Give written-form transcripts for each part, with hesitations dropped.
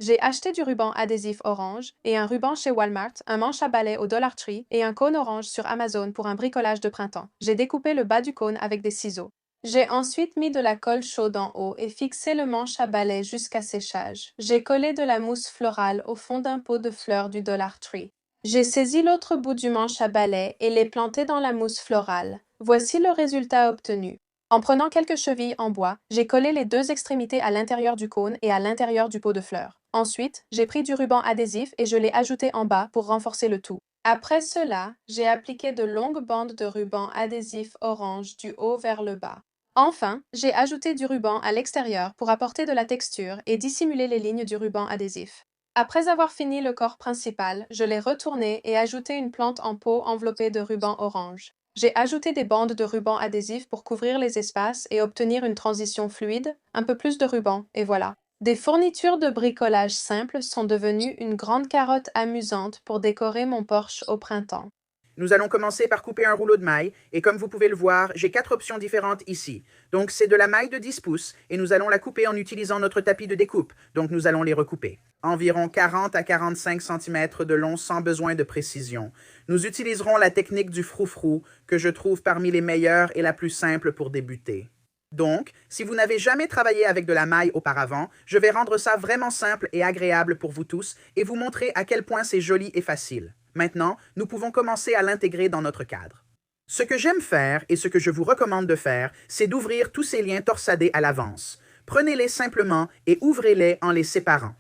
J'ai acheté du ruban adhésif orange et un ruban chez Walmart, un manche à balai au Dollar Tree et un cône orange sur Amazon pour un bricolage de printemps. J'ai découpé le bas du cône avec des ciseaux. J'ai ensuite mis de la colle chaude en haut et fixé le manche à balai jusqu'à séchage. J'ai collé de la mousse florale au fond d'un pot de fleurs du Dollar Tree. J'ai saisi l'autre bout du manche à balai et l'ai planté dans la mousse florale. Voici le résultat obtenu. En prenant quelques chevilles en bois, j'ai collé les deux extrémités à l'intérieur du cône et à l'intérieur du pot de fleurs. Ensuite, j'ai pris du ruban adhésif et je l'ai ajouté en bas pour renforcer le tout. Après cela, j'ai appliqué de longues bandes de ruban adhésif orange du haut vers le bas. Enfin, j'ai ajouté du ruban à l'extérieur pour apporter de la texture et dissimuler les lignes du ruban adhésif. Après avoir fini le corps principal, je l'ai retourné et ajouté une plante en pot enveloppée de ruban orange. J'ai ajouté des bandes de ruban adhésif pour couvrir les espaces et obtenir une transition fluide, un peu plus de ruban, et voilà. Des fournitures de bricolage simples sont devenues une grande carotte amusante pour décorer mon porche au printemps. Nous allons commencer par couper un rouleau de maille et comme vous pouvez le voir, j'ai 4 options différentes ici. Donc c'est de la maille de 10 pouces et nous allons la couper en utilisant notre tapis de découpe. Donc nous allons les recouper. Environ 40 à 45 cm de long sans besoin de précision. Nous utiliserons la technique du froufrou que je trouve parmi les meilleures et la plus simple pour débuter. Donc, si vous n'avez jamais travaillé avec de la maille auparavant, je vais rendre ça vraiment simple et agréable pour vous tous et vous montrer à quel point c'est joli et facile. Maintenant, nous pouvons commencer à l'intégrer dans notre cadre. Ce que j'aime faire et ce que je vous recommande de faire, c'est d'ouvrir tous ces liens torsadés à l'avance. Prenez-les simplement et ouvrez-les en les séparant.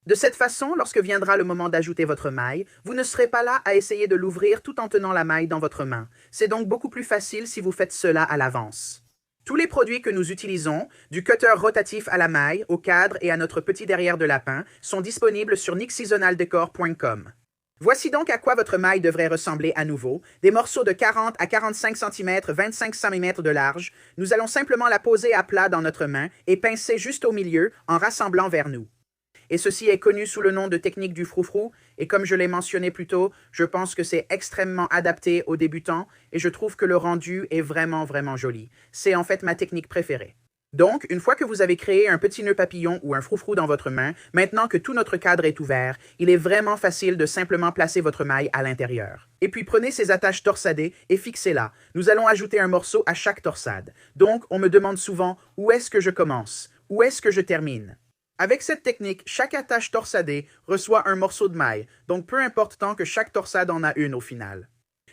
De cette façon, lorsque viendra le moment d'ajouter votre maille, vous ne serez pas là à essayer de l'ouvrir tout en tenant la maille dans votre main. C'est donc beaucoup plus facile si vous faites cela à l'avance. Tous les produits que nous utilisons, du cutter rotatif à la maille, au cadre et à notre petit derrière de lapin, sont disponibles sur nixseasonaldecor.com. Voici donc à quoi votre maille devrait ressembler à nouveau. Des morceaux de 40 à 45 cm, 25 cm de large. Nous allons simplement la poser à plat dans notre main et pincer juste au milieu en rassemblant vers nous. Et ceci est connu sous le nom de technique du froufrou, et comme je l'ai mentionné plus tôt, je pense que c'est extrêmement adapté aux débutants, et je trouve que le rendu est vraiment, vraiment joli. C'est en fait ma technique préférée. Donc, une fois que vous avez créé un petit nœud papillon ou un froufrou dans votre main, maintenant que tout notre cadre est ouvert, il est vraiment facile de simplement placer votre maille à l'intérieur. Et puis prenez ces attaches torsadées et fixez-la. Nous allons ajouter un morceau à chaque torsade. Donc, on me demande souvent où est-ce que je commence, où est-ce que je termine. Avec cette technique, chaque attache torsadée reçoit un morceau de maille, donc peu importe tant que chaque torsade en a une au final.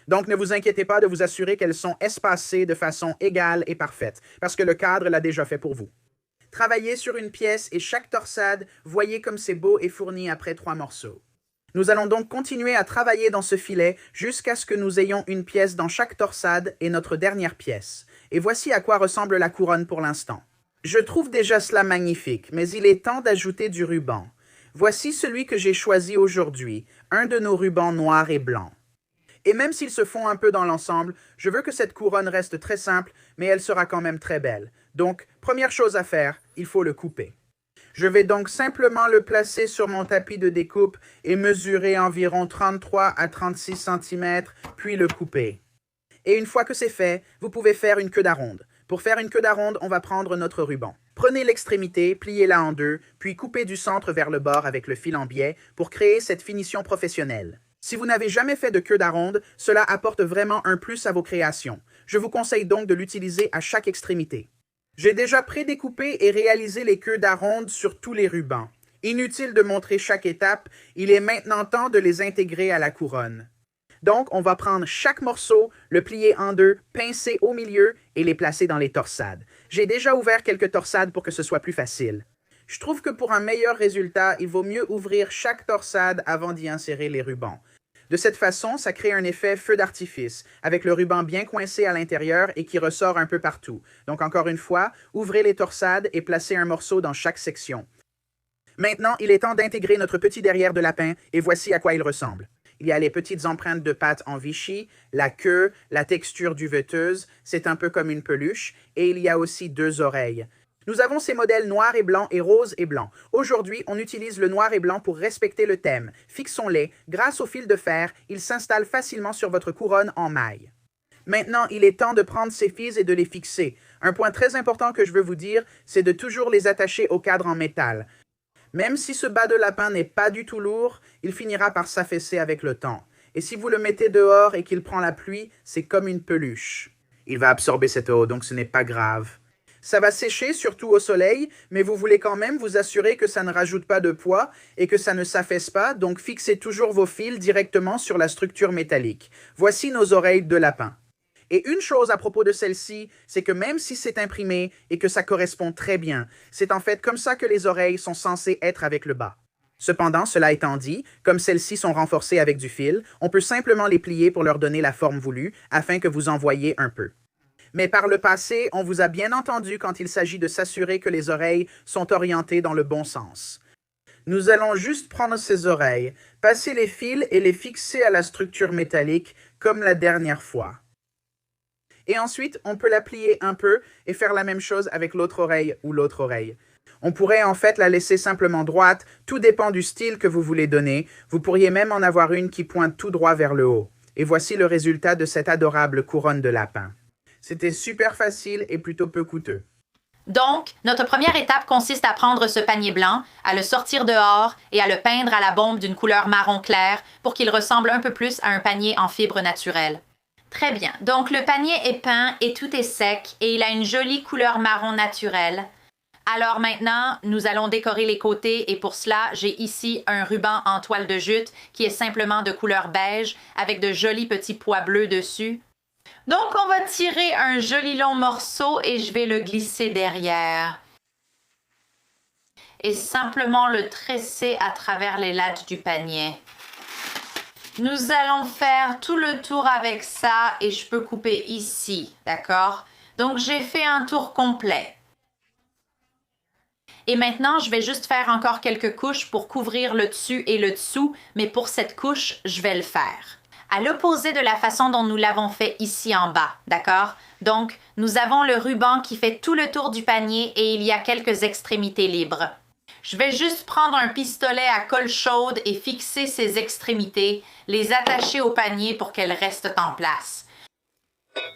Donc ne vous inquiétez pas de vous assurer qu'elles sont espacées de façon égale et parfaite, parce que le cadre l'a déjà fait pour vous. Travaillez sur une pièce et chaque torsade, voyez comme c'est beau et fourni après 3 morceaux. Nous allons donc continuer à travailler dans ce filet jusqu'à ce que nous ayons une pièce dans chaque torsade et notre dernière pièce. Et voici à quoi ressemble la couronne pour l'instant. Je trouve déjà cela magnifique, mais il est temps d'ajouter du ruban. Voici celui que j'ai choisi aujourd'hui, un de nos rubans noirs et blancs. Et même s'ils se font un peu dans l'ensemble, je veux que cette couronne reste très simple, mais elle sera quand même très belle. Donc, première chose à faire, il faut le couper. Je vais donc simplement le placer sur mon tapis de découpe et mesurer environ 33 à 36 cm, puis le couper. Et une fois que c'est fait, vous pouvez faire une queue d'aronde. Pour faire une queue d'aronde, on va prendre notre ruban. Prenez l'extrémité, pliez-la en deux, puis coupez du centre vers le bord avec le fil en biais pour créer cette finition professionnelle. Si vous n'avez jamais fait de queue d'aronde, cela apporte vraiment un plus à vos créations. Je vous conseille donc de l'utiliser à chaque extrémité. J'ai déjà prédécoupé et réalisé les queues d'aronde sur tous les rubans. Inutile de montrer chaque étape, il est maintenant temps de les intégrer à la couronne. Donc, on va prendre chaque morceau, le plier en deux, pincer au milieu et les placer dans les torsades. J'ai déjà ouvert quelques torsades pour que ce soit plus facile. Je trouve que pour un meilleur résultat, il vaut mieux ouvrir chaque torsade avant d'y insérer les rubans. De cette façon, ça crée un effet feu d'artifice, avec le ruban bien coincé à l'intérieur et qui ressort un peu partout. Donc encore une fois, ouvrez les torsades et placez un morceau dans chaque section. Maintenant, il est temps d'intégrer notre petit derrière de lapin et voici à quoi il ressemble. Il y a les petites empreintes de pâte en Vichy, la queue, la texture duveteuse, c'est un peu comme une peluche, et il y a aussi 2 oreilles. Nous avons ces modèles noir et blanc et rose et blanc. Aujourd'hui, on utilise le noir et blanc pour respecter le thème. Fixons-les. Grâce au fil de fer, ils s'installent facilement sur votre couronne en maille. Maintenant, il est temps de prendre ces fils et de les fixer. Un point très important que je veux vous dire, c'est de toujours les attacher au cadre en métal. Même si ce bas de lapin n'est pas du tout lourd, il finira par s'affaisser avec le temps. Et si vous le mettez dehors et qu'il prend la pluie, c'est comme une peluche. Il va absorber cette eau, donc ce n'est pas grave. Ça va sécher, surtout au soleil, mais vous voulez quand même vous assurer que ça ne rajoute pas de poids et que ça ne s'affaisse pas, donc fixez toujours vos fils directement sur la structure métallique. Voici nos oreilles de lapin. Et une chose à propos de celle-ci, c'est que même si c'est imprimé et que ça correspond très bien, c'est en fait comme ça que les oreilles sont censées être avec le bas. Cependant, cela étant dit, comme celles-ci sont renforcées avec du fil, on peut simplement les plier pour leur donner la forme voulue afin que vous en voyiez un peu. Mais par le passé, on vous a bien entendu quand il s'agit de s'assurer que les oreilles sont orientées dans le bon sens. Nous allons juste prendre ces oreilles, passer les fils et les fixer à la structure métallique comme la dernière fois. Et ensuite, on peut la plier un peu et faire la même chose avec l'autre oreille ou l'autre oreille. On pourrait en fait la laisser simplement droite, tout dépend du style que vous voulez donner. Vous pourriez même en avoir une qui pointe tout droit vers le haut. Et voici le résultat de cette adorable couronne de lapin. C'était super facile et plutôt peu coûteux. Donc, notre première étape consiste à prendre ce panier blanc, à le sortir dehors et à le peindre à la bombe d'une couleur marron clair pour qu'il ressemble un peu plus à un panier en fibre naturelle. Très bien, donc le panier est peint et tout est sec et il a une jolie couleur marron naturelle. Alors maintenant, nous allons décorer les côtés et pour cela, j'ai ici un ruban en toile de jute qui est simplement de couleur beige avec de jolis petits pois bleus dessus. Donc on va tirer un joli long morceau et je vais le glisser derrière. Et simplement le tresser à travers les lattes du panier. Nous allons faire tout le tour avec ça et je peux couper ici, d'accord? Donc j'ai fait un tour complet. Et maintenant, je vais juste faire encore quelques couches pour couvrir le dessus et le dessous, mais pour cette couche, je vais le faire. À l'opposé de la façon dont nous l'avons fait ici en bas, d'accord? Donc, nous avons le ruban qui fait tout le tour du panier et il y a quelques extrémités libres. Je vais juste prendre un pistolet à colle chaude et fixer ces extrémités, les attacher au panier pour qu'elles restent en place.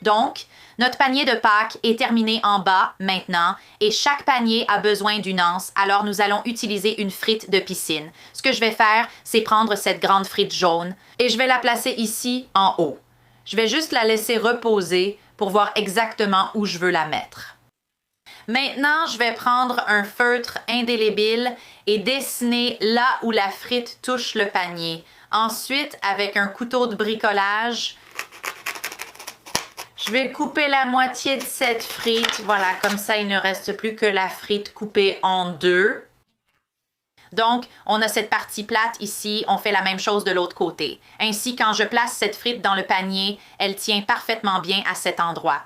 Donc, notre panier de Pâques est terminé en bas maintenant et chaque panier a besoin d'une anse, alors nous allons utiliser une frite de piscine. Ce que je vais faire, c'est prendre cette grande frite jaune et je vais la placer ici en haut. Je vais juste la laisser reposer pour voir exactement où je veux la mettre. Maintenant, je vais prendre un feutre indélébile et dessiner là où la frite touche le panier. Ensuite, avec un couteau de bricolage, je vais couper la moitié de cette frite. Voilà, comme ça, il ne reste plus que la frite coupée en deux. Donc, on a cette partie plate ici. On fait la même chose de l'autre côté. Ainsi, quand je place cette frite dans le panier, elle tient parfaitement bien à cet endroit.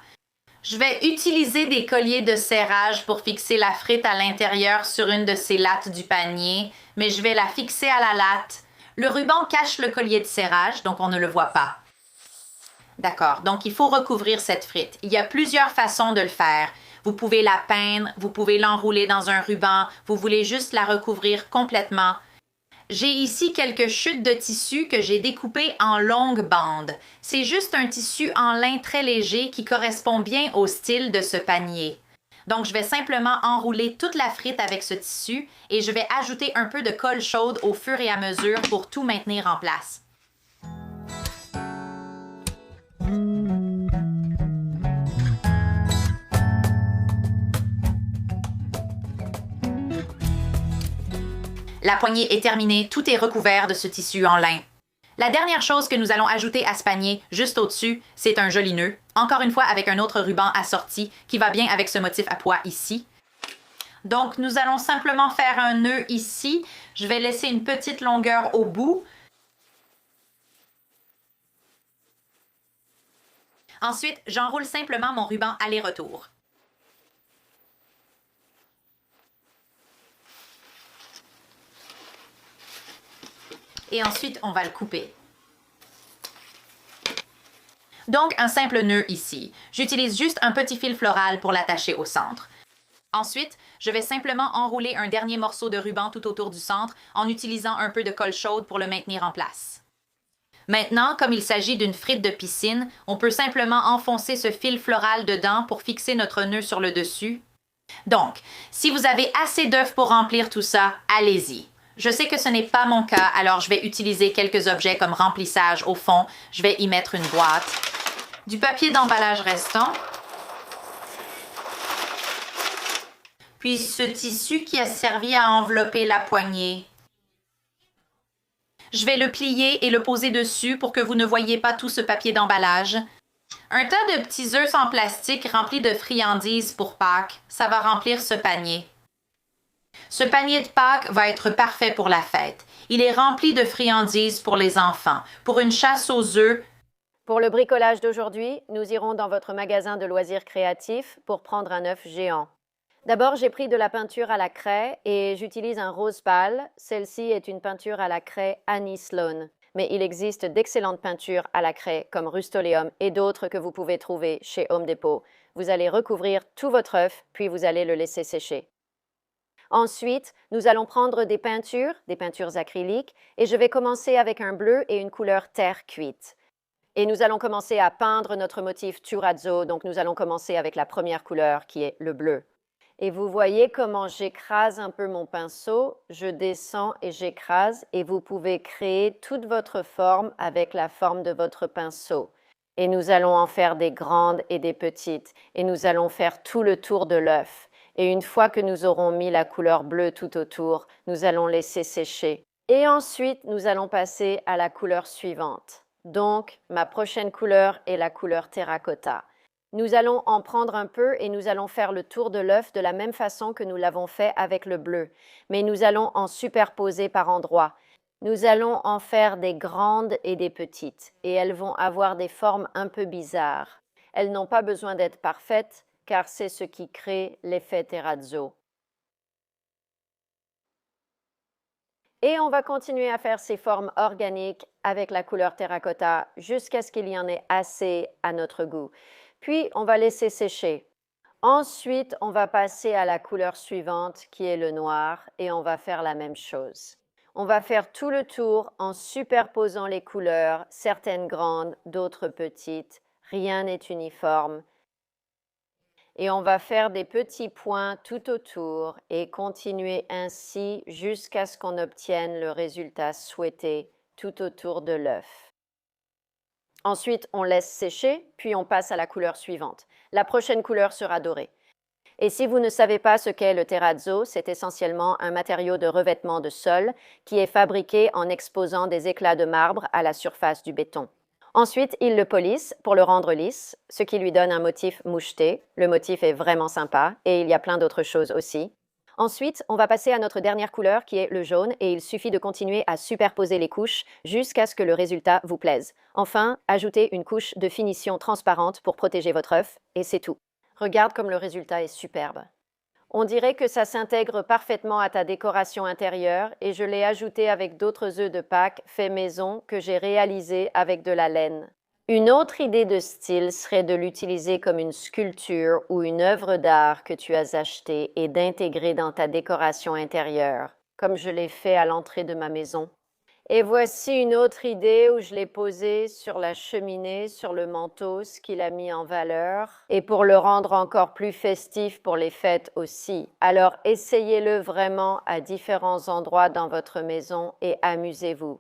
Je vais utiliser des colliers de serrage pour fixer la frite à l'intérieur sur une de ces lattes du panier, mais je vais la fixer à la latte. Le ruban cache le collier de serrage, donc on ne le voit pas. D'accord, donc il faut recouvrir cette frite. Il y a plusieurs façons de le faire. Vous pouvez la peindre, vous pouvez l'enrouler dans un ruban, vous voulez juste la recouvrir complètement. J'ai ici quelques chutes de tissu que j'ai découpées en longues bandes. C'est juste un tissu en lin très léger qui correspond bien au style de ce panier. Donc, je vais simplement enrouler toute la frite avec ce tissu et je vais ajouter un peu de colle chaude au fur et à mesure pour tout maintenir en place. La poignée est terminée, tout est recouvert de ce tissu en lin. La dernière chose que nous allons ajouter à ce panier, juste au-dessus, c'est un joli nœud. Encore une fois avec un autre ruban assorti qui va bien avec ce motif à pois ici. Donc nous allons simplement faire un nœud ici. Je vais laisser une petite longueur au bout. Ensuite, j'enroule simplement mon ruban aller-retour. Et ensuite, on va le couper. Donc, un simple nœud ici. J'utilise juste un petit fil floral pour l'attacher au centre. Ensuite, je vais simplement enrouler un dernier morceau de ruban tout autour du centre en utilisant un peu de colle chaude pour le maintenir en place. Maintenant, comme il s'agit d'une frite de piscine, on peut simplement enfoncer ce fil floral dedans pour fixer notre nœud sur le dessus. Donc, si vous avez assez d'œufs pour remplir tout ça, allez-y. Je sais que ce n'est pas mon cas, alors je vais utiliser quelques objets comme remplissage au fond. Je vais y mettre une boîte. Du papier d'emballage restant. Puis ce tissu qui a servi à envelopper la poignée. Je vais le plier et le poser dessus pour que vous ne voyiez pas tout ce papier d'emballage. Un tas de petits œufs en plastique remplis de friandises pour Pâques, ça va remplir ce panier. Ce panier de Pâques va être parfait pour la fête. Il est rempli de friandises pour les enfants, pour une chasse aux œufs. Pour le bricolage d'aujourd'hui, nous irons dans votre magasin de loisirs créatifs pour prendre un œuf géant. D'abord, j'ai pris de la peinture à la craie et j'utilise un rose pâle. Celle-ci est une peinture à la craie Annie Sloan. Mais il existe d'excellentes peintures à la craie comme Rust-Oleum et d'autres que vous pouvez trouver chez Home Depot. Vous allez recouvrir tout votre œuf, puis vous allez le laisser sécher. Ensuite, nous allons prendre des peintures acryliques, et je vais commencer avec un bleu et une couleur terre cuite. Et nous allons commencer à peindre notre motif Churrazzo, donc nous allons commencer avec la première couleur qui est le bleu. Et vous voyez comment j'écrase un peu mon pinceau, je descends et j'écrase et vous pouvez créer toute votre forme avec la forme de votre pinceau. Et nous allons en faire des grandes et des petites et nous allons faire tout le tour de l'œuf. Et une fois que nous aurons mis la couleur bleue tout autour, nous allons laisser sécher. Et ensuite, nous allons passer à la couleur suivante. Donc, ma prochaine couleur est la couleur terracotta. Nous allons en prendre un peu et nous allons faire le tour de l'œuf de la même façon que nous l'avons fait avec le bleu. Mais nous allons en superposer par endroits. Nous allons en faire des grandes et des petites. Et elles vont avoir des formes un peu bizarres. Elles n'ont pas besoin d'être parfaites, car c'est ce qui crée l'effet terrazzo. Et on va continuer à faire ces formes organiques avec la couleur terracotta jusqu'à ce qu'il y en ait assez à notre goût. Puis, on va laisser sécher. Ensuite, on va passer à la couleur suivante qui est le noir et on va faire la même chose. On va faire tout le tour en superposant les couleurs, certaines grandes, d'autres petites. Rien n'est uniforme. Et on va faire des petits points tout autour et continuer ainsi jusqu'à ce qu'on obtienne le résultat souhaité tout autour de l'œuf. Ensuite, on laisse sécher, puis on passe à la couleur suivante. La prochaine couleur sera dorée. Et si vous ne savez pas ce qu'est le terrazzo, c'est essentiellement un matériau de revêtement de sol qui est fabriqué en exposant des éclats de marbre à la surface du béton. Ensuite, ils le polissent pour le rendre lisse, ce qui lui donne un motif moucheté. Le motif est vraiment sympa et il y a plein d'autres choses aussi. Ensuite, on va passer à notre dernière couleur qui est le jaune et il suffit de continuer à superposer les couches jusqu'à ce que le résultat vous plaise. Enfin, ajoutez une couche de finition transparente pour protéger votre œuf et c'est tout. Regarde comme le résultat est superbe. On dirait que ça s'intègre parfaitement à ta décoration intérieure et je l'ai ajouté avec d'autres œufs de Pâques faits maison que j'ai réalisés avec de la laine. Une autre idée de style serait de l'utiliser comme une sculpture ou une œuvre d'art que tu as achetée et d'intégrer dans ta décoration intérieure, comme je l'ai fait à l'entrée de ma maison. Et voici une autre idée où je l'ai posée sur la cheminée, sur le manteau, ce qu'il a mis en valeur, et pour le rendre encore plus festif pour les fêtes aussi. Alors essayez-le vraiment à différents endroits dans votre maison et amusez-vous.